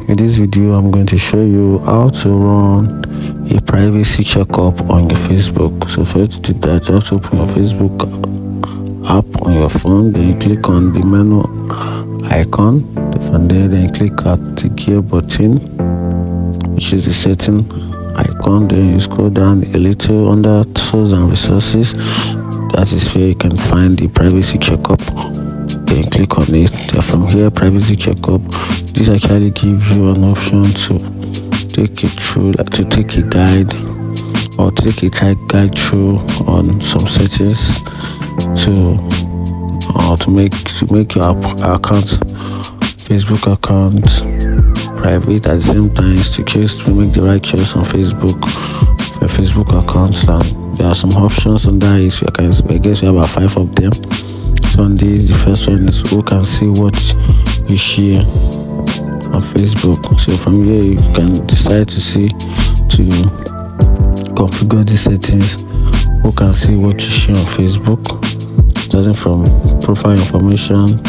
In this video, I'm going to show you how to run a privacy checkup on your Facebook. So first to do that, you have to open your Facebook app on your phone. Then you click on the menu icon. From there, then you click at the gear button, which is the setting icon. Then you scroll down a little under tools and resources. That is where you can find the privacy checkup. Then click on it. Then from here, privacy checkup, this actually gives you an option to take it through, to take a guide or take a guide through on some settings to make your account, Facebook account, private. At the same time, to make the right choice on Facebook for Facebook accounts. And there are some options on that. I guess we have about 5 of them. So on this, the first one is who can see what you share on Facebook. So from here, you can decide to configure the settings. Who can see what you share on Facebook, starting from profile information,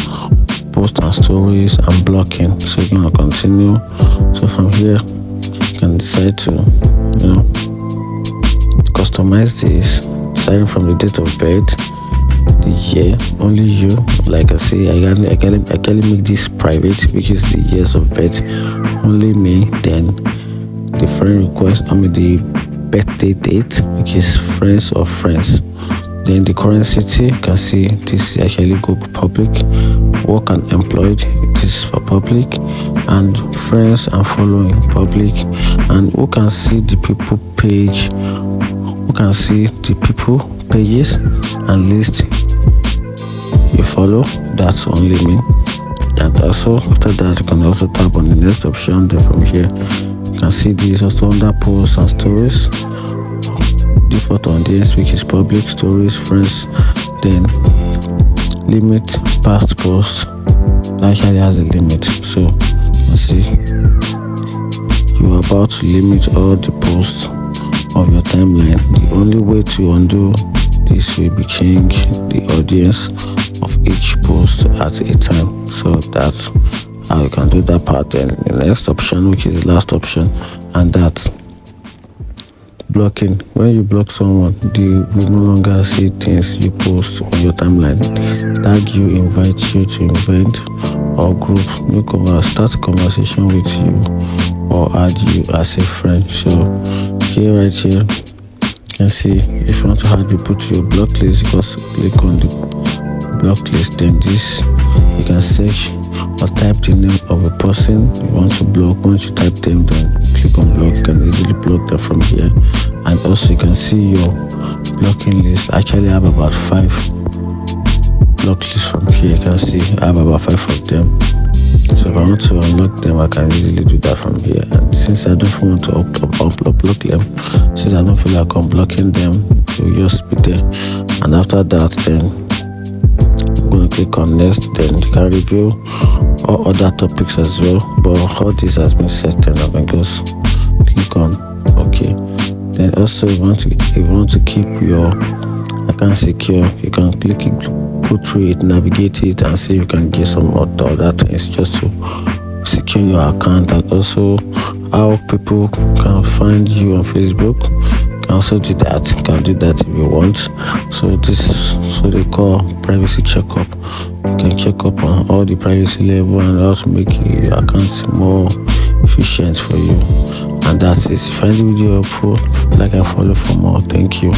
post and stories, and blocking. So you're gonna continue. So from here, you can decide to customize this, starting from the date of birth, the year, only you. Like I say, I can make this private, which is the years of birth, only me. Then the friend request, the birthday date, which is friends of friends. Then the current city, you can see this actually go public. Work and employed, this is for public. And friends and following, public. And who can see the people page, who can see the people pages and list you follow, that's only me. And also after that, you can also tap on the next option. Then from here, you can see this also under posts and stories, default audience, which is public, stories, friends. Then limit past posts, that actually has a limit. So let's see, you are about to limit all the posts of your timeline. The only way to undo this will be change the audience of each post at a time. So that's how you can do that part. Then the next option, which is the last option, and that's blocking. When you block someone, they will no longer see things you post on your timeline. Tag you, invite you to event or group, start a conversation with you, or add you as a friend. So right here, you can see if you want to add people to your block list, just click on the block list. Then this, you can search or type the name of a person you want to block. Once you type them, then click on block. You can easily block them from here. And also you can see your blocking list. I actually have about 5 block lists from here. You can see I have about 5 of them. So if I want to unlock them, I can easily do that from here. And since I don't want to block them, since I don't feel like unblocking them, they'll just be there. And after that, then I'm going to click on next. Then you can review all other topics as well, but all this has been set, and I can just click on OK. Then also, if you want to keep your account secure, you can click it, go through it, navigate it, and see if you can get some other things just to secure your account. And also how people can find you on Facebook. You can also do that. You can do that if you want. So they call privacy checkup. You can check up on all the privacy level and how to make your account more efficient for you. And that's it. If you find the video helpful, like and follow for more. Thank you.